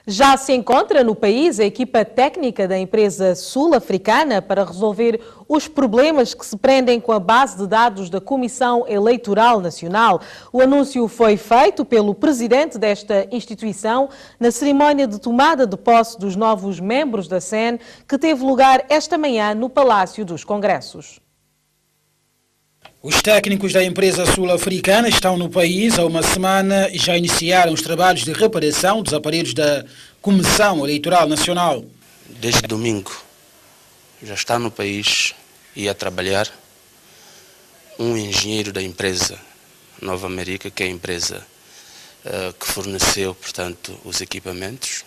Já se encontra no país a equipa técnica da empresa sul-africana para resolver os problemas que se prendem com a base de dados da Comissão Eleitoral Nacional. O anúncio foi feito pelo presidente desta instituição na cerimónia de tomada de posse dos novos membros da CEN, que teve lugar esta manhã no Palácio dos Congressos. Os técnicos da empresa sul-africana estão no país há uma semana e já iniciaram os trabalhos de reparação dos aparelhos da Comissão Eleitoral Nacional. Desde domingo já está no país e a trabalhar um engenheiro da empresa Nova América, que é a empresa que forneceu, portanto, os equipamentos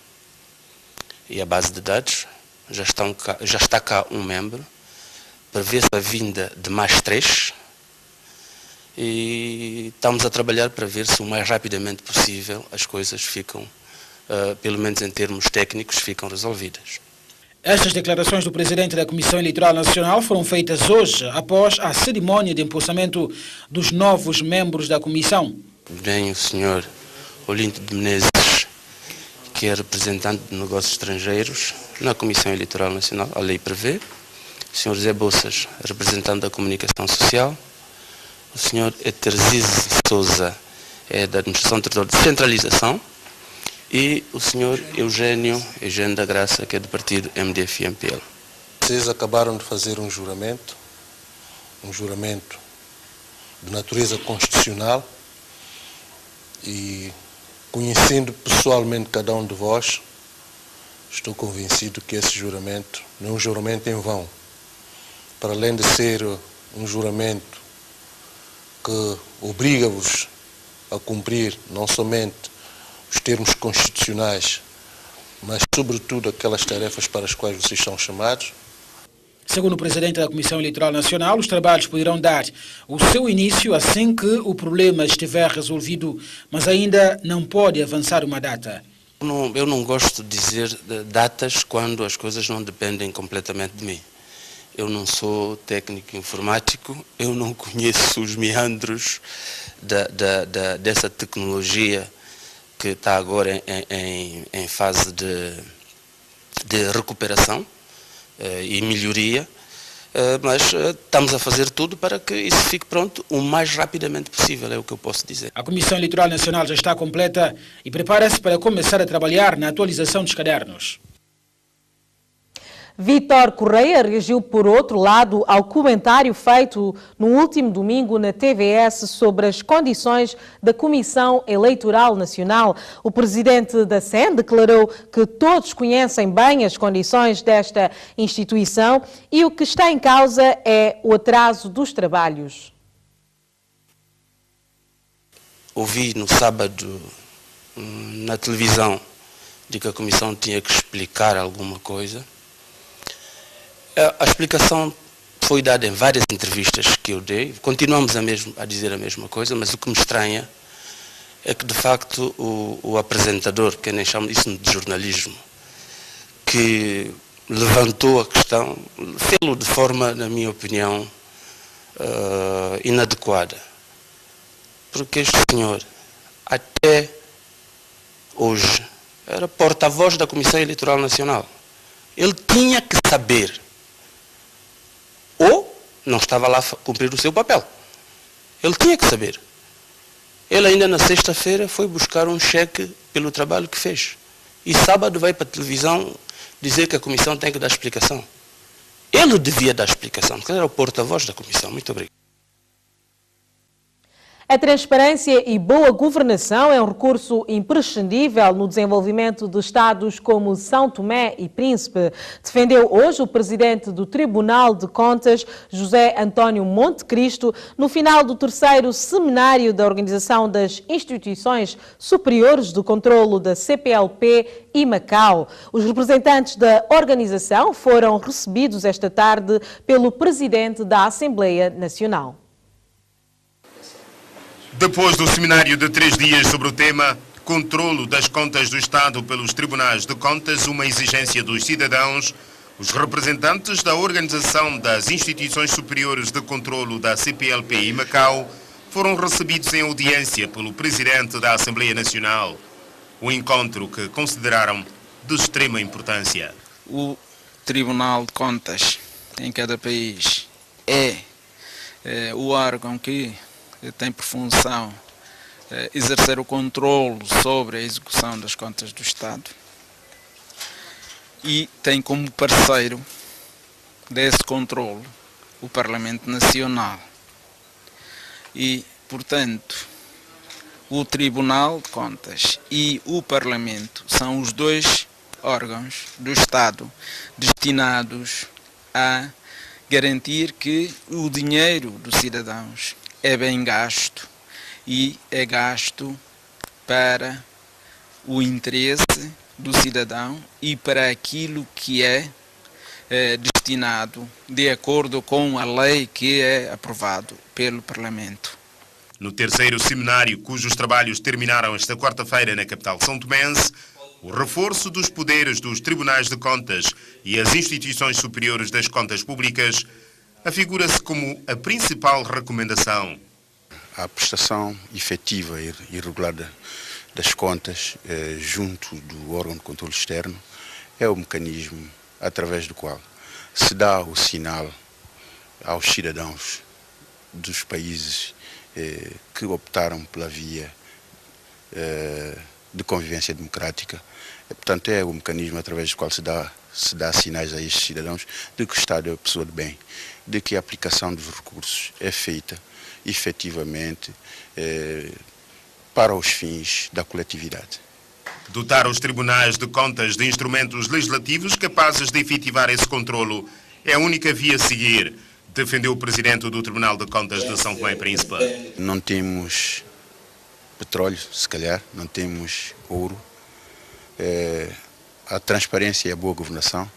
e a base de dados. Já está cá um membro, prevê-se a vinda de mais 3. E estamos a trabalhar para ver se o mais rapidamente possível as coisas ficam, pelo menos em termos técnicos, ficam resolvidas. Estas declarações do presidente da Comissão Eleitoral Nacional foram feitas hoje, após a cerimónia de empossamento dos novos membros da Comissão. Vem o senhor Olinto de Menezes, que é representante de negócios estrangeiros na Comissão Eleitoral Nacional, a lei prevê. O senhor José Bolsas, representante da comunicação social. O senhor Eterzise Souza é da Administração Territorial de Descentralização e o senhor Eugênio da Graça, que é do partido MDF-MPL. Vocês acabaram de fazer um juramento de natureza constitucional e, conhecendo pessoalmente cada um de vós, estou convencido que esse juramento não é um juramento em vão. Para além de ser um juramento que obriga-vos a cumprir não somente os termos constitucionais, mas sobretudo aquelas tarefas para as quais vocês são chamados. Segundo o presidente da Comissão Eleitoral Nacional, os trabalhos poderão dar o seu início assim que o problema estiver resolvido, mas ainda não pode avançar uma data. Eu não gosto de dizer datas quando as coisas não dependem completamente de mim. Eu não sou técnico informático, eu não conheço os meandros dessa tecnologia que está agora em fase de recuperação e melhoria, mas estamos a fazer tudo para que isso fique pronto o mais rapidamente possível, é o que eu posso dizer. A Comissão Eleitoral Nacional já está completa e prepara-se para começar a trabalhar na atualização dos cadernos. Vítor Correia reagiu, por outro lado, ao comentário feito no último domingo na TVS sobre as condições da Comissão Eleitoral Nacional. O presidente da CEN declarou que todos conhecem bem as condições desta instituição e o que está em causa é o atraso dos trabalhos. Ouvi no sábado na televisão de que a Comissão tinha que explicar alguma coisa. A explicação foi dada em várias entrevistas que eu dei, continuamos a dizer a mesma coisa, mas o que me estranha é que, de facto, o apresentador, que eu nem chamo isso de jornalismo, que levantou a questão, fez-lo de forma, na minha opinião, inadequada. Porque este senhor, até hoje, era porta-voz da Comissão Eleitoral Nacional. Ele tinha que saber, ou não estava lá a cumprir o seu papel. Ele tinha que saber. Ele ainda na sexta-feira foi buscar um cheque pelo trabalho que fez. E sábado vai para a televisão dizer que a Comissão tem que dar explicação. Ele devia dar explicação, porque ele era o porta-voz da Comissão. Muito obrigado. A transparência e boa governação é um recurso imprescindível no desenvolvimento de Estados como São Tomé e Príncipe. Defendeu hoje o presidente do Tribunal de Contas, José António Montecristo, no final do terceiro seminário da Organização das Instituições Superiores de Controlo da CPLP e Macau. Os representantes da organização foram recebidos esta tarde pelo presidente da Assembleia Nacional. Depois do seminário de 3 dias sobre o tema Controlo das Contas do Estado pelos Tribunais de Contas, uma exigência dos cidadãos, os representantes da Organização das Instituições Superiores de Controlo da CPLP e Macau foram recebidos em audiência pelo Presidente da Assembleia Nacional. um encontro que consideraram de extrema importância. O Tribunal de Contas em cada país é o órgão que tem por função exercer o controle sobre a execução das contas do Estado e tem como parceiro desse controle o Parlamento Nacional. E, portanto, o Tribunal de Contas e o Parlamento são os dois órgãos do Estado destinados a garantir que o dinheiro dos cidadãos é bem gasto e é gasto para o interesse do cidadão e para aquilo que é destinado de acordo com a lei que é aprovado pelo Parlamento. No terceiro seminário, cujos trabalhos terminaram esta quarta-feira na capital são-tomense, o reforço dos poderes dos tribunais de contas e as instituições superiores das contas públicas afigura-se como a principal recomendação. A prestação efetiva e regular das contas junto do órgão de controle externo é o mecanismo através do qual se dá o sinal aos cidadãos dos países que optaram pela via de convivência democrática. Portanto, é o mecanismo através do qual se dá sinais a estes cidadãos de que o Estado é a pessoa de bem, de que a aplicação dos recursos é feita efetivamente para os fins da coletividade. Dotar os tribunais de contas de instrumentos legislativos capazes de efetivar esse controlo é a única via a seguir, defendeu o presidente do Tribunal de Contas de São Tomé e Príncipe. Não temos petróleo, se calhar, não temos ouro. A transparência e a boa governação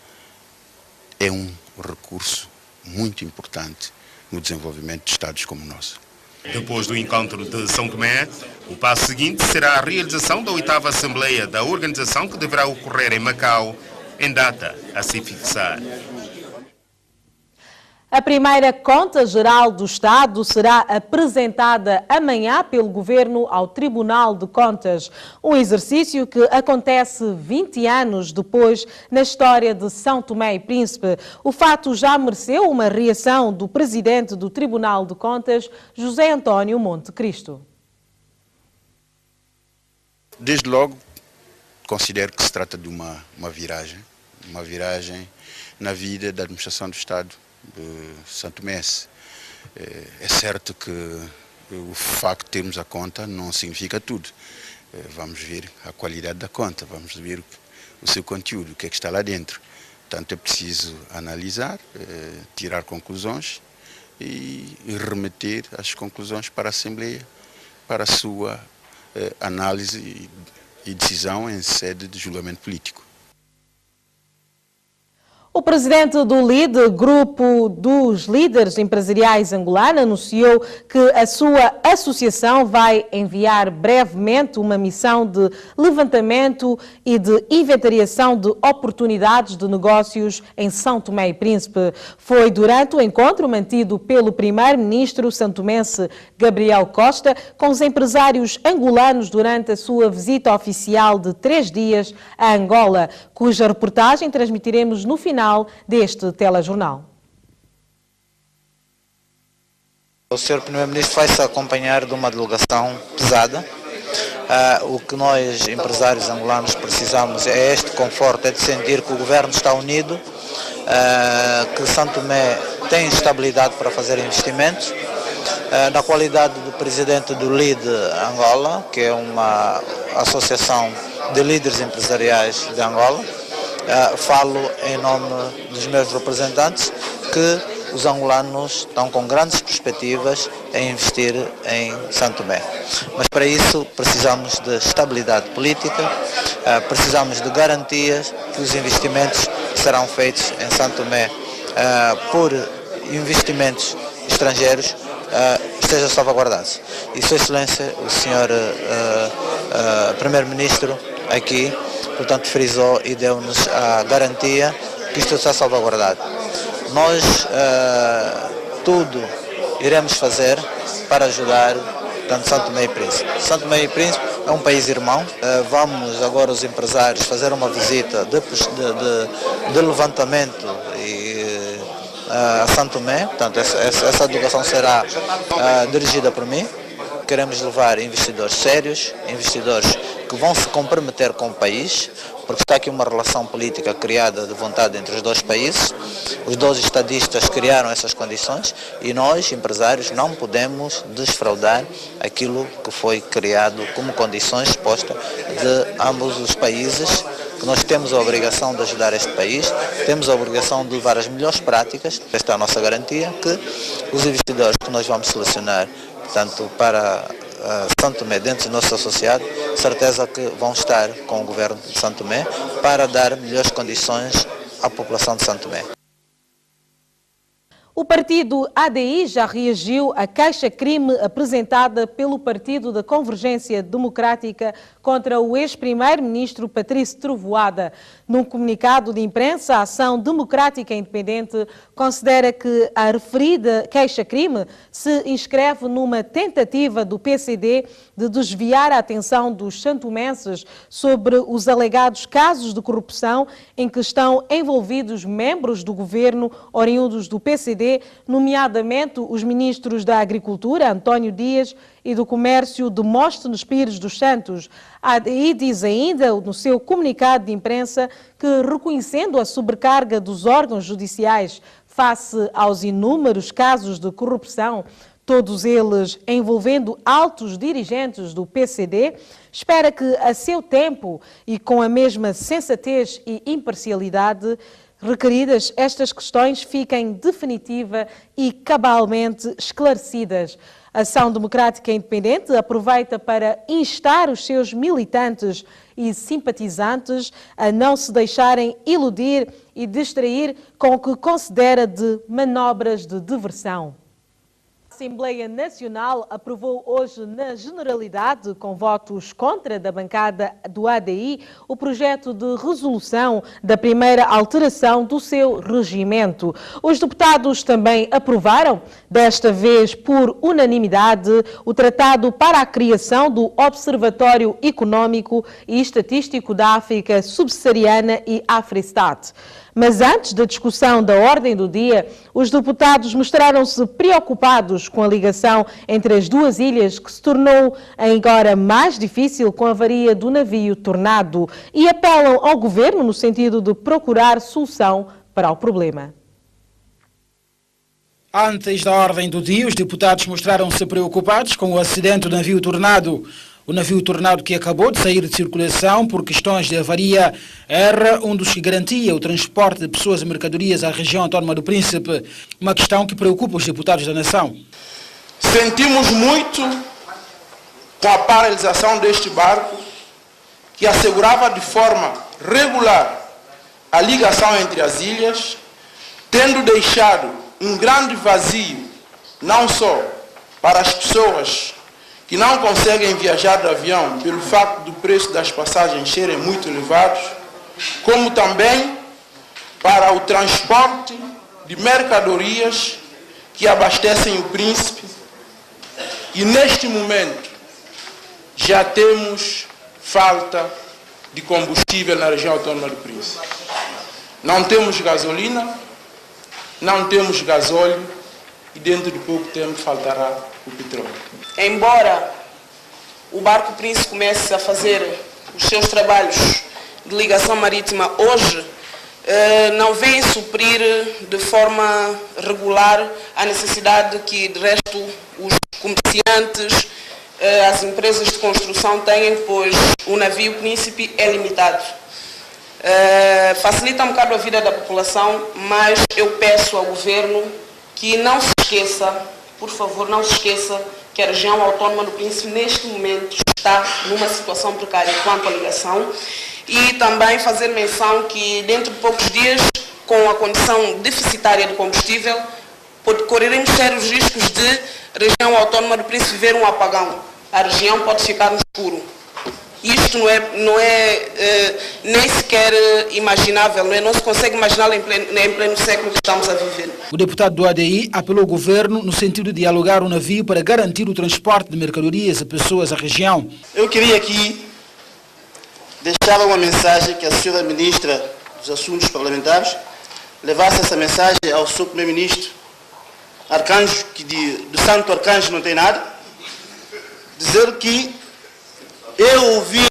é um recurso muito importante no desenvolvimento de Estados como o nosso. Depois do encontro de São Tomé, o passo seguinte será a realização da 8ª Assembleia da organização, que deverá ocorrer em Macau, em data a se fixar. A primeira Conta Geral do Estado será apresentada amanhã pelo Governo ao Tribunal de Contas. Um exercício que acontece 20 anos depois na história de São Tomé e Príncipe. O fato já mereceu uma reação do presidente do Tribunal de Contas, José António Monte Cristo. Desde logo, considero que se trata de uma viragem na vida da administração do Estado de São Tomé. É certo que o facto de termos a conta não significa tudo. Vamos ver a qualidade da conta, vamos ver o seu conteúdo, o que é que está lá dentro. Portanto, é preciso analisar, tirar conclusões e remeter as conclusões para a Assembleia, para a sua análise e decisão em sede de julgamento político. O presidente do LIDE, Grupo dos Líderes Empresariais Angolano, anunciou que a sua associação vai enviar brevemente uma missão de levantamento e de inventariação de oportunidades de negócios em São Tomé e Príncipe. Foi durante o encontro mantido pelo primeiro-ministro santomense Gabriel Costa com os empresários angolanos durante a sua visita oficial de 3 dias a Angola, cuja reportagem transmitiremos no final deste telejornal. O Sr. Primeiro-Ministro vai-se acompanhar de uma delegação pesada. O que nós, empresários angolanos, precisamos é este conforto, é de sentir que o governo está unido, que São Tomé tem estabilidade para fazer investimentos. Na qualidade do presidente do LIDE Angola, que é uma associação de líderes empresariais de Angola, falo em nome dos meus representantes que os angolanos estão com grandes perspectivas em investir em São Tomé. Mas para isso precisamos de estabilidade política, precisamos de garantias que os investimentos que serão feitos em São Tomé por investimentos estrangeiros estejam salvaguardados. E Sua Excelência, o Sr. Primeiro-Ministro aqui, portanto, frisou e deu-nos a garantia que isto está salvaguardado. Nós tudo iremos fazer para ajudar, portanto São Tomé e Príncipe. São Tomé e Príncipe é um país irmão. Vamos agora os empresários fazer uma visita de levantamento a São Tomé, portanto essa delegação será dirigida por mim. Queremos levar investidores sérios, investidores que vão se comprometer com o país, porque está aqui uma relação política criada de vontade entre os dois países. Os dois estadistas criaram essas condições e nós, empresários, não podemos desfraudar aquilo que foi criado como condições expostas de ambos os países, que nós temos a obrigação de ajudar este país, temos a obrigação de levar as melhores práticas. Esta é a nossa garantia, que os investidores que nós vamos selecionar, portanto, para São Tomé, dentro do nosso associado, certeza que vão estar com o governo de São Tomé para dar melhores condições à população de São Tomé. O partido ADI já reagiu à queixa-crime apresentada pelo Partido da Convergência Democrática contra o ex-primeiro-ministro Patrício Trovoada. Num comunicado de imprensa, a Ação Democrática Independente considera que a referida queixa-crime se inscreve numa tentativa do PCD de desviar a atenção dos santomenses sobre os alegados casos de corrupção em que estão envolvidos membros do governo oriundos do PCD, nomeadamente os ministros da Agricultura, António Dias, e do Comércio, Demóstenes Pires dos Santos. A ADI diz ainda, no seu comunicado de imprensa, que reconhecendo a sobrecarga dos órgãos judiciais face aos inúmeros casos de corrupção, todos eles envolvendo altos dirigentes do PCD, espera que a seu tempo e com a mesma sensatez e imparcialidade requeridas, estas questões fiquem definitiva e cabalmente esclarecidas. A Ação Democrática Independente aproveita para instar os seus militantes e simpatizantes a não se deixarem iludir e distrair com o que considera de manobras de diversão. A Assembleia Nacional aprovou hoje, na generalidade, com votos contra da bancada do ADI, o projeto de resolução da primeira alteração do seu regimento. Os deputados também aprovaram, desta vez por unanimidade, o tratado para a criação do Observatório Económico e Estatístico da África Subsaariana e Afristat. Mas antes da discussão da ordem do dia, os deputados mostraram-se preocupados com a ligação entre as duas ilhas, que se tornou agora mais difícil com a avaria do navio Tornado, e apelam ao governo no sentido de procurar solução para o problema. Antes da ordem do dia, os deputados mostraram-se preocupados com o acidente do navio Tornado. O navio Tornado, que acabou de sair de circulação por questões de avaria, era um dos que garantia o transporte de pessoas e mercadorias à região autónoma do Príncipe, uma questão que preocupa os deputados da nação. Sentimos muito com a paralisação deste barco, que assegurava de forma regular a ligação entre as ilhas, tendo deixado um grande vazio, não só para as pessoas que não conseguem viajar de avião pelo facto do preço das passagens serem muito elevados, como também para o transporte de mercadorias que abastecem o Príncipe. E neste momento já temos falta de combustível na região autónoma do Príncipe. Não temos gasolina, não temos gasóleo e dentro de pouco tempo faltará o petróleo. Embora o Barco Príncipe comece a fazer os seus trabalhos de ligação marítima hoje, não vem suprir de forma regular a necessidade que, de resto, os comerciantes, as empresas de construção têm, pois o navio Príncipe é limitado. Facilita um bocado a vida da população, mas eu peço ao governo que não se esqueça, por favor, não se esqueça que a região autónoma do Príncipe neste momento está numa situação precária quanto à ligação, e também fazer menção que dentro de poucos dias, com a condição deficitária do combustível, correremos sérios riscos de região autónoma do Príncipe ver um apagão. A região pode ficar no escuro. Isto não é nem sequer imaginável, não se consegue imaginar em pleno século que estamos a viver. O deputado do ADI apelou ao governo no sentido de alugar um navio para garantir o transporte de mercadorias e pessoas à região. Eu queria aqui deixar uma mensagem que a senhora ministra dos Assuntos Parlamentares levasse essa mensagem ao seu primeiro-ministro, Arcanjo, que de Santo Arcanjo não tem nada, dizer que eu ouvi,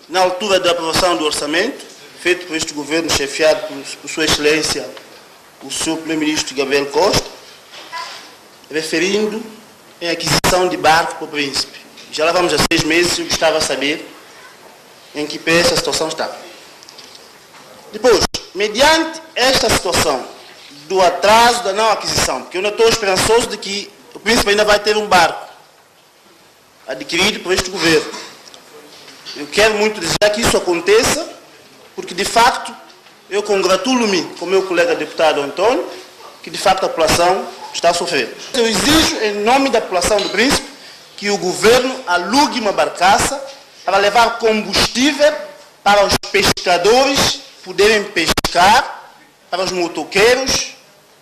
na altura da aprovação do orçamento, feito por este governo, chefiado por Sua Excelência, o Sr. Primeiro-Ministro Gabriel Costa, referindo em aquisição de barco para o Príncipe. Já lá vamos a 6 meses e eu gostava de saber em que pé essa situação está. Depois, mediante esta situação do atraso da não aquisição, porque eu não estou esperançoso de que o Príncipe ainda vai ter um barco adquirido por este governo. Eu quero muito desejar que isso aconteça, porque de facto eu congratulo-me com meu colega deputado Antônio, que de facto a população está a sofrer. Eu exijo em nome da população do Príncipe que o governo alugue uma barcaça para levar combustível para os pescadores poderem pescar, para os motoqueiros,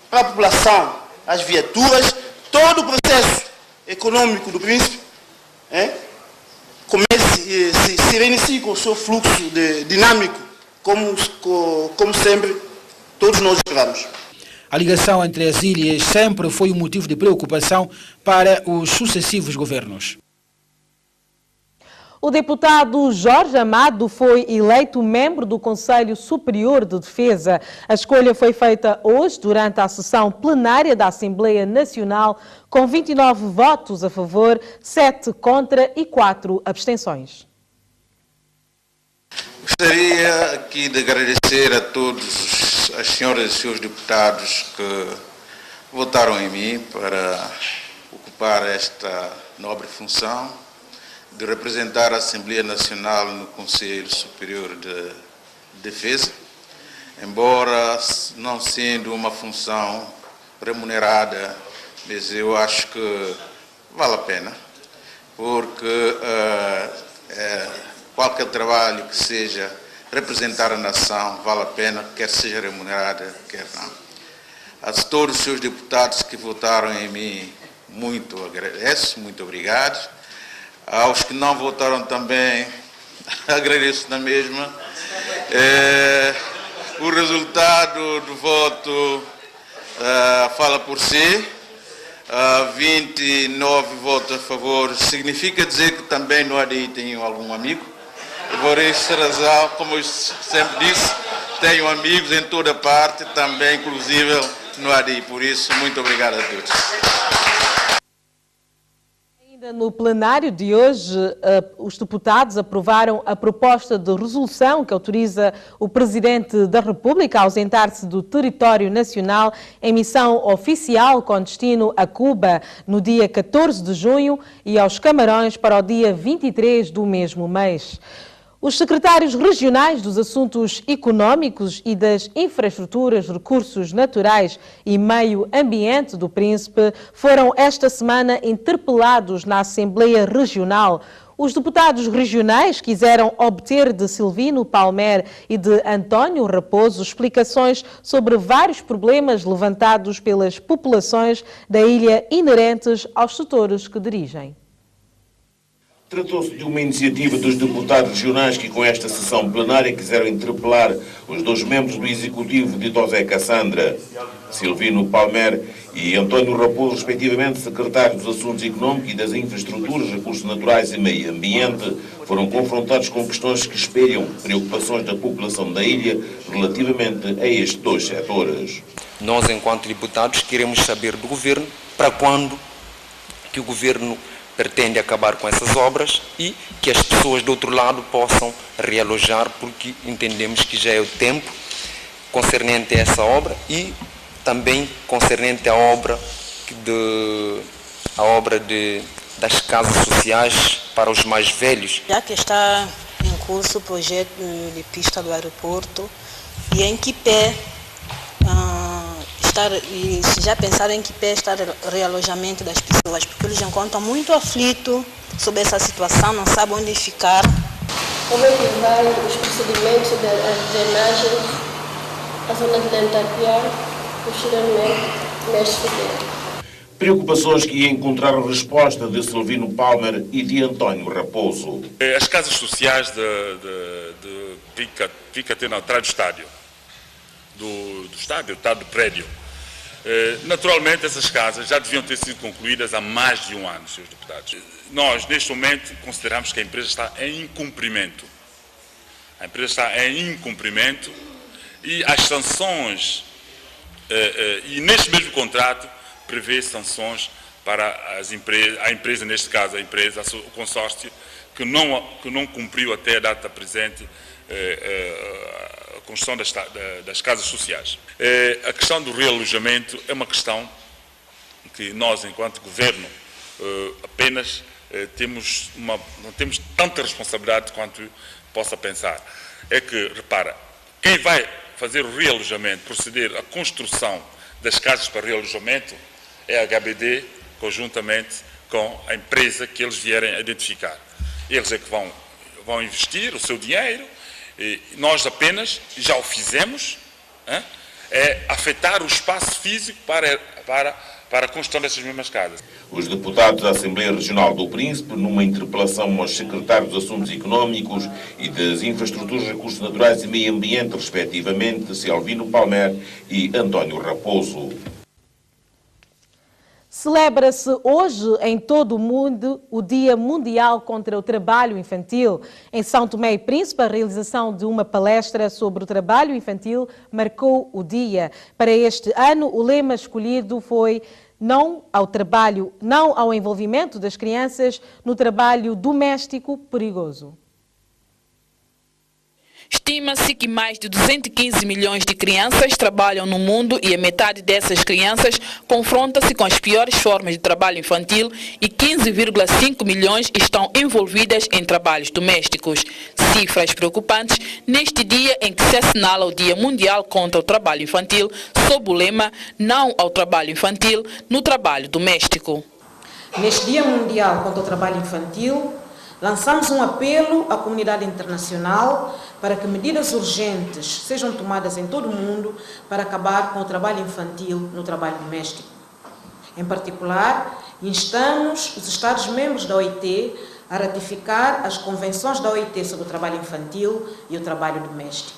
para a população, as viaturas, todo o processo econômico do Príncipe se reinicie com o seu fluxo dinâmico, como sempre todos nós esperamos. A ligação entre as ilhas sempre foi um motivo de preocupação para os sucessivos governos. O deputado Jorge Amado foi eleito membro do Conselho Superior de Defesa. A escolha foi feita hoje durante a sessão plenária da Assembleia Nacional, com 29 votos a favor, 7 contra e 4 abstenções. Gostaria aqui de agradecer a todos as senhoras e senhores deputados que votaram em mim para ocupar esta nobre função de representar a Assembleia Nacional no Conselho Superior de Defesa, embora não sendo uma função remunerada, mas eu acho que vale a pena, porque qualquer trabalho que seja representar a nação vale a pena, quer seja remunerada, quer não. A todos os seus deputados que votaram em mim, muito agradeço, muito obrigado. Aos que não votaram também, agradeço na mesma. O resultado do voto fala por si. 29 votos a favor, significa dizer que também no ADI tenho algum amigo. E por essa razão, como eu sempre disse, tenho amigos em toda parte, também inclusive no ADI. Por isso, muito obrigado a todos. Ainda no plenário de hoje, os deputados aprovaram a proposta de resolução que autoriza o Presidente da República a ausentar-se do território nacional em missão oficial com destino a Cuba no dia 14 de junho e aos Camarões para o dia 23 do mesmo mês. Os secretários regionais dos Assuntos Económicos e das Infraestruturas, Recursos Naturais e Meio Ambiente do Príncipe foram esta semana interpelados na Assembleia Regional. Os deputados regionais quiseram obter de Silvino Palmer e de António Raposo explicações sobre vários problemas levantados pelas populações da ilha inerentes aos setores que dirigem. Tratou-se de uma iniciativa dos deputados regionais que, com esta sessão plenária, quiseram interpelar os 2 membros do Executivo de José Cassandra, Silvino Palmer e António Raposo, respectivamente secretários dos Assuntos Económicos e das Infraestruturas, Recursos Naturais e Meio Ambiente, foram confrontados com questões que espelham preocupações da população da ilha relativamente a estes 2 setores. Nós, enquanto deputados, queremos saber do Governo para quando que o Governo pretende acabar com essas obras e que as pessoas do outro lado possam realojar, porque entendemos que já é o tempo concernente a essa obra e também concernente à obra das casas sociais para os mais velhos. Já que está em curso o projeto de pista do aeroporto, e em que pé e se já pensaram em que pé está o realojamento das pessoas, porque eles encontram muito aflito sobre essa situação, não sabem onde ficar. Como é que vai os procedimentos de drenagem à zona de Lentapiá, posteriormente, Mestre Figueiredo? Preocupações que encontraram resposta de Silvino Palmer e de António Raposo. As casas sociais de fica até na atrás do estádio, do prédio. Naturalmente, essas casas já deviam ter sido concluídas há mais de um ano, senhores deputados. Nós, neste momento, consideramos que a empresa está em incumprimento. A empresa está em incumprimento e as sanções, e neste mesmo contrato, prevê sanções para a empresa, neste caso, o consórcio, que não cumpriu até a data presente a construção das casas sociais. A questão do realojamento é uma questão que nós, enquanto governo, apenas não temos tanta responsabilidade quanto possa pensar. É que, repara, quem vai fazer o realojamento, proceder à construção das casas para realojamento, é a HBD, conjuntamente com a empresa que eles vierem a identificar. Eles é que vão investir o seu dinheiro, e nós apenas, já o fizemos, é afetar o espaço físico para a construção dessas mesmas casas. Os deputados da Assembleia Regional do Príncipe, numa interpelação aos secretários dos Assuntos Económicos e das Infraestruturas, Recursos Naturais e Meio Ambiente, respectivamente, Silvino Palmer e António Raposo. Celebra-se hoje em todo o mundo o Dia Mundial contra o Trabalho Infantil. Em São Tomé e Príncipe, a realização de uma palestra sobre o trabalho infantil marcou o dia. Para este ano, o lema escolhido foi não ao envolvimento das crianças no trabalho doméstico perigoso. Estima-se que mais de 215 milhões de crianças trabalham no mundo e a metade dessas crianças confronta-se com as piores formas de trabalho infantil e 15,5 milhões estão envolvidas em trabalhos domésticos. Cifras preocupantes neste dia em que se assinala o Dia Mundial contra o Trabalho Infantil sob o lema Não ao Trabalho Infantil no Trabalho Doméstico. Neste Dia Mundial contra o Trabalho Infantil, lançamos um apelo à comunidade internacional para que medidas urgentes sejam tomadas em todo o mundo para acabar com o trabalho infantil no trabalho doméstico. Em particular, instamos os Estados-membros da OIT a ratificar as convenções da OIT sobre o trabalho infantil e o trabalho doméstico.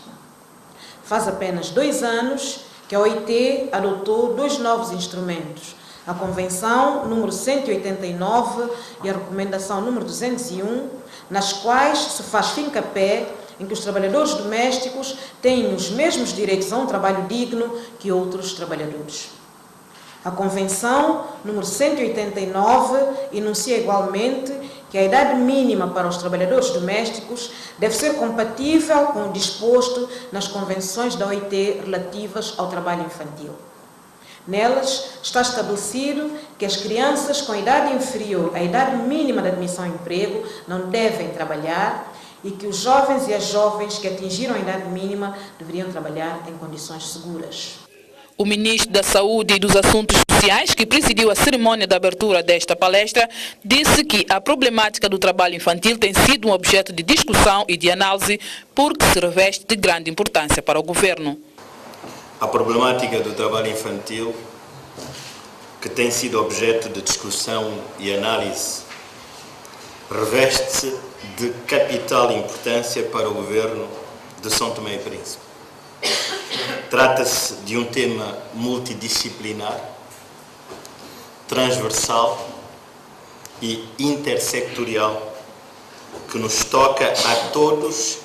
Faz apenas 2 anos que a OIT adotou 2 novos instrumentos, a Convenção número 189 e a Recomendação número 201, nas quais se faz fincapé em que os trabalhadores domésticos têm os mesmos direitos a um trabalho digno que outros trabalhadores. A Convenção número 189 enuncia igualmente que a idade mínima para os trabalhadores domésticos deve ser compatível com o disposto nas convenções da OIT relativas ao trabalho infantil. Nelas está estabelecido que as crianças com idade inferior à idade mínima de admissão ao emprego não devem trabalhar e que os jovens e as jovens que atingiram a idade mínima deveriam trabalhar em condições seguras. O ministro da Saúde e dos Assuntos Sociais, que presidiu a cerimônia de abertura desta palestra, disse que a problemática do trabalho infantil tem sido um objeto de discussão e de análise porque se reveste de grande importância para o governo. A problemática do trabalho infantil, que tem sido objeto de discussão e análise, reveste-se de capital importância para o governo de São Tomé e Príncipe. Trata-se de um tema multidisciplinar, transversal e intersectorial que nos toca a todos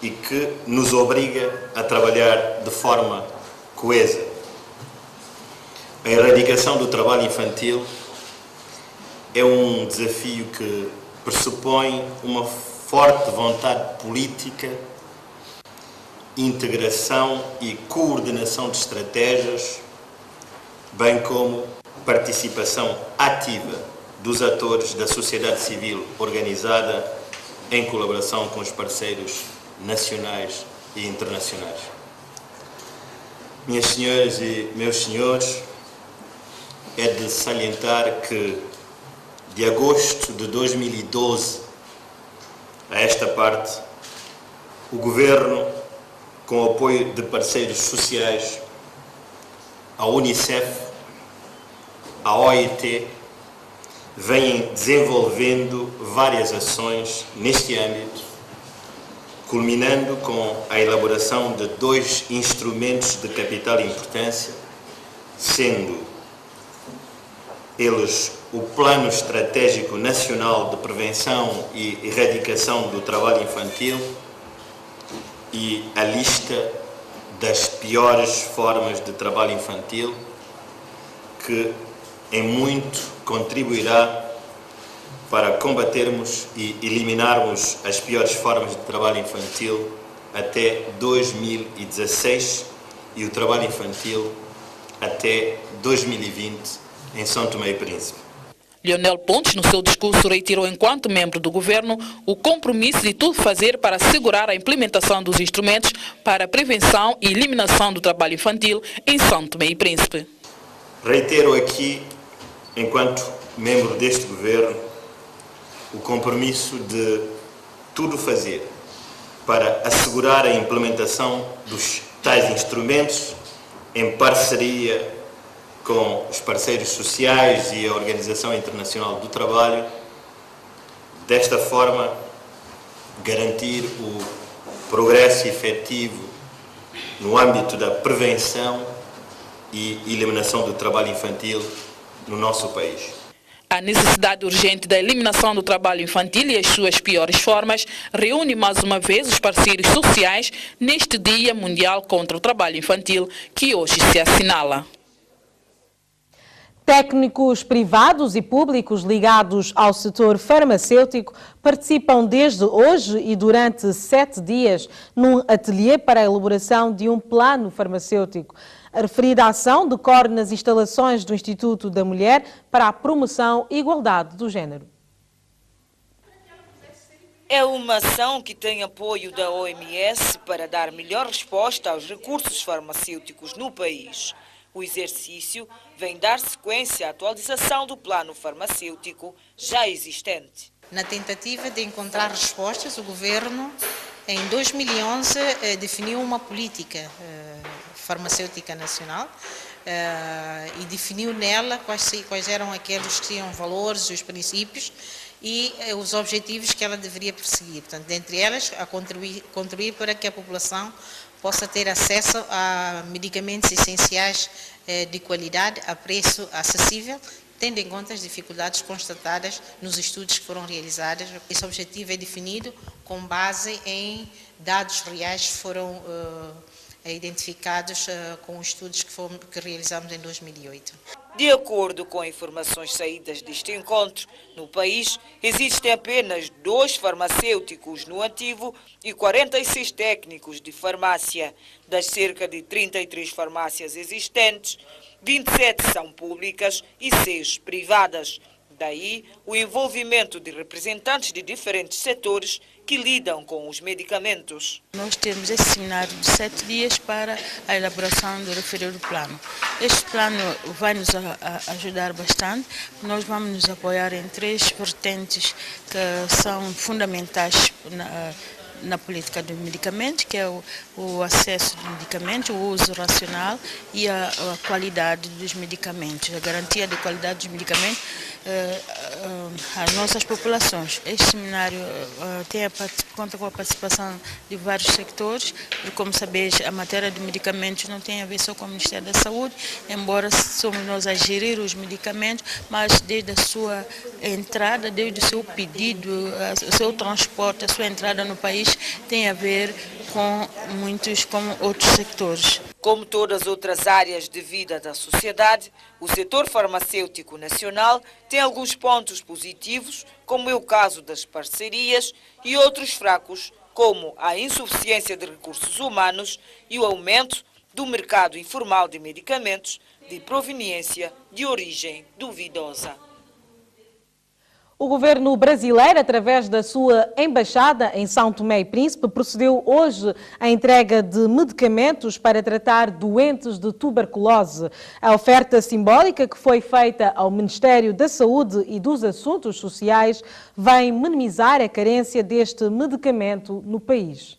e que nos obriga a trabalhar de forma coesa. A erradicação do trabalho infantil é um desafio que pressupõe uma forte vontade política, integração e coordenação de estratégias, bem como participação ativa dos atores da sociedade civil organizada em colaboração com os parceiros nacionais e internacionais. Minhas senhoras e meus senhores, é de salientar que de agosto de 2012 a esta parte o Governo, com o apoio de parceiros sociais, a Unicef, a OIT, vem desenvolvendo várias ações neste âmbito, culminando com a elaboração de 2 instrumentos de capital importância, sendo eles o Plano Estratégico Nacional de Prevenção e Erradicação do Trabalho Infantil e a lista das piores formas de trabalho infantil, que em muito contribuirá para combatermos e eliminarmos as piores formas de trabalho infantil até 2016 e o trabalho infantil até 2020 em São Tomé e Príncipe. Leonel Pontes, no seu discurso, reiterou, enquanto membro do governo, o compromisso de tudo fazer para assegurar a implementação dos instrumentos para a prevenção e eliminação do trabalho infantil em São Tomé e Príncipe. Reitero aqui, enquanto membro deste governo, o compromisso de tudo fazer para assegurar a implementação dos tais instrumentos em parceria com os parceiros sociais e a Organização Internacional do Trabalho, desta forma garantir o progresso efetivo no âmbito da prevenção e eliminação do trabalho infantil no nosso país. A necessidade urgente da eliminação do trabalho infantil e as suas piores formas reúne mais uma vez os parceiros sociais neste Dia Mundial contra o Trabalho Infantil, que hoje se assinala. Técnicos privados e públicos ligados ao setor farmacêutico participam desde hoje e durante 7 dias num ateliê para a elaboração de um plano farmacêutico. A referida ação decorre nas instalações do Instituto da Mulher para a Promoção e Igualdade do Género. É uma ação que tem apoio da OMS para dar melhor resposta aos recursos farmacêuticos no país. O exercício vem dar sequência à atualização do plano farmacêutico já existente. Na tentativa de encontrar respostas, o Governo, em 2011, definiu uma política farmacêutica nacional e definiu nela quais eram aqueles que tinham valores, os princípios e os objetivos que ela deveria perseguir. Portanto, dentre elas, a contribuir para que a população possa ter acesso a medicamentos essenciais de qualidade a preço acessível, tendo em conta as dificuldades constatadas nos estudos que foram realizados. Esse objetivo é definido com base em dados reais que foram identificados com os estudos que realizamos em 2008. De acordo com informações saídas deste encontro, no país existem apenas 2 farmacêuticos no ativo e 46 técnicos de farmácia. Das cerca de 33 farmácias existentes, 27 são públicas e 6 privadas. Daí o envolvimento de representantes de diferentes setores que lidam com os medicamentos. Nós temos esse seminário de 7 dias para a elaboração do referido plano. Este plano vai nos ajudar bastante. Nós vamos nos apoiar em 3 vertentes que são fundamentais na política do medicamento, que é o acesso ao medicamento, o uso racional e a qualidade dos medicamentos, a garantia de qualidade dos medicamentos às nossas populações. Este seminário conta com a participação de vários sectores, e como sabeis, a matéria de medicamentos não tem a ver só com o Ministério da Saúde, embora somos nós a gerir os medicamentos, mas desde a sua entrada, desde o seu pedido, o seu transporte, a sua entrada no país, tem a ver com outros setores. Como todas as outras áreas de vida da sociedade, o setor farmacêutico nacional tem alguns pontos positivos, como é o caso das parcerias, e outros fracos, como a insuficiência de recursos humanos e o aumento do mercado informal de medicamentos de proveniência de origem duvidosa. O governo brasileiro, através da sua embaixada em São Tomé e Príncipe, procedeu hoje à entrega de medicamentos para tratar doentes de tuberculose. A oferta simbólica que foi feita ao Ministério da Saúde e dos Assuntos Sociais vem minimizar a carência deste medicamento no país.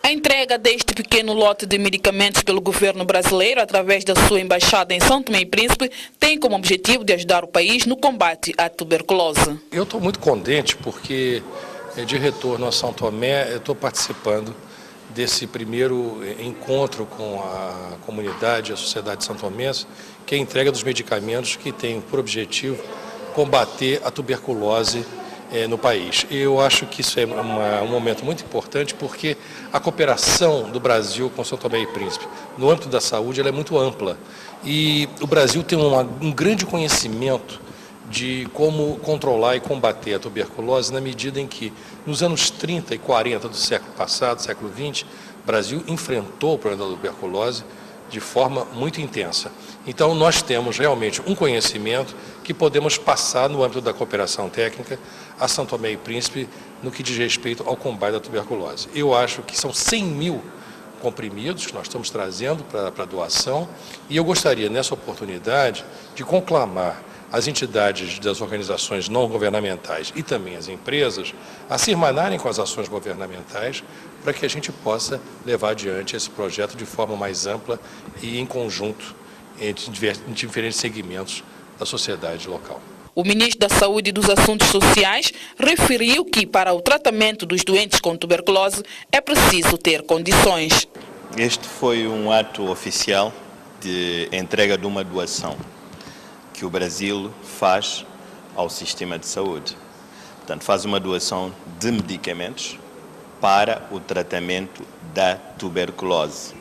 A entrega deste pequeno lote de medicamentos pelo governo brasileiro, através da sua embaixada em São Tomé e Príncipe, tem como objetivo de ajudar o país no combate à tuberculose. Eu estou muito contente porque, de retorno a São Tomé, eu estou participando desse primeiro encontro com a comunidade, a sociedade de São Tomé, que é a entrega dos medicamentos que tem por objetivo combater a tuberculose no país. Eu acho que isso é um momento muito importante porque a cooperação do Brasil com São Tomé e Príncipe no âmbito da saúde ela é muito ampla e o Brasil tem um grande conhecimento de como controlar e combater a tuberculose na medida em que nos anos 30 e 40 do século passado, século XX, o Brasil enfrentou o problema da tuberculose de forma muito intensa. Então, nós temos realmente um conhecimento que podemos passar no âmbito da cooperação técnica a São Tomé e Príncipe no que diz respeito ao combate da tuberculose. Eu acho que são 100 mil comprimidos que nós estamos trazendo para doação e eu gostaria, nessa oportunidade, de conclamar as entidades das organizações não governamentais e também as empresas a se irmanarem com as ações governamentais para que a gente possa levar adiante esse projeto de forma mais ampla e em conjunto em diferentes segmentos da sociedade local. O ministro da Saúde e dos Assuntos Sociais referiu que para o tratamento dos doentes com tuberculose é preciso ter condições. Este foi um ato oficial de entrega de uma doação que o Brasil faz ao sistema de saúde. Portanto, faz uma doação de medicamentos para o tratamento da tuberculose.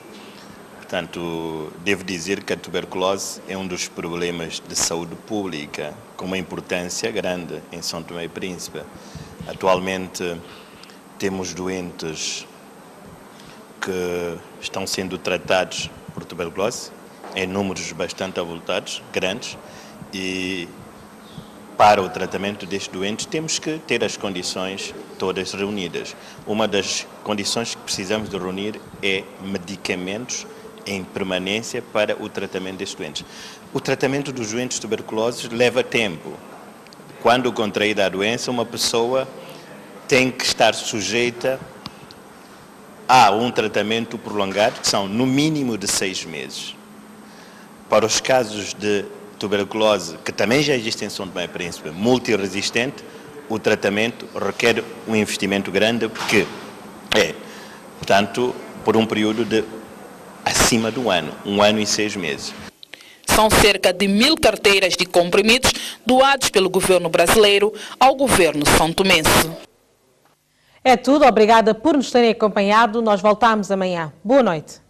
Portanto, devo dizer que a tuberculose é um dos problemas de saúde pública com uma importância grande em São Tomé e Príncipe. Atualmente temos doentes que estão sendo tratados por tuberculose em números bastante avultados, grandes, e para o tratamento destes doentes temos que ter as condições todas reunidas. Uma das condições que precisamos de reunir é medicamentos em permanência para o tratamento destes doentes. O tratamento dos doentes tuberculosos leva tempo. Quando contraída a doença, uma pessoa tem que estar sujeita a um tratamento prolongado, que são no mínimo de 6 meses. Para os casos de tuberculose, que também já existe em São Tomé e Príncipe, multiresistente, o tratamento requer um investimento grande, porque portanto, por um período de acima de 1 ano e 6 meses. São cerca de 1000 carteiras de comprimidos doados pelo governo brasileiro ao governo são-tomense. É tudo, obrigada por nos terem acompanhado. Nós voltamos amanhã. Boa noite.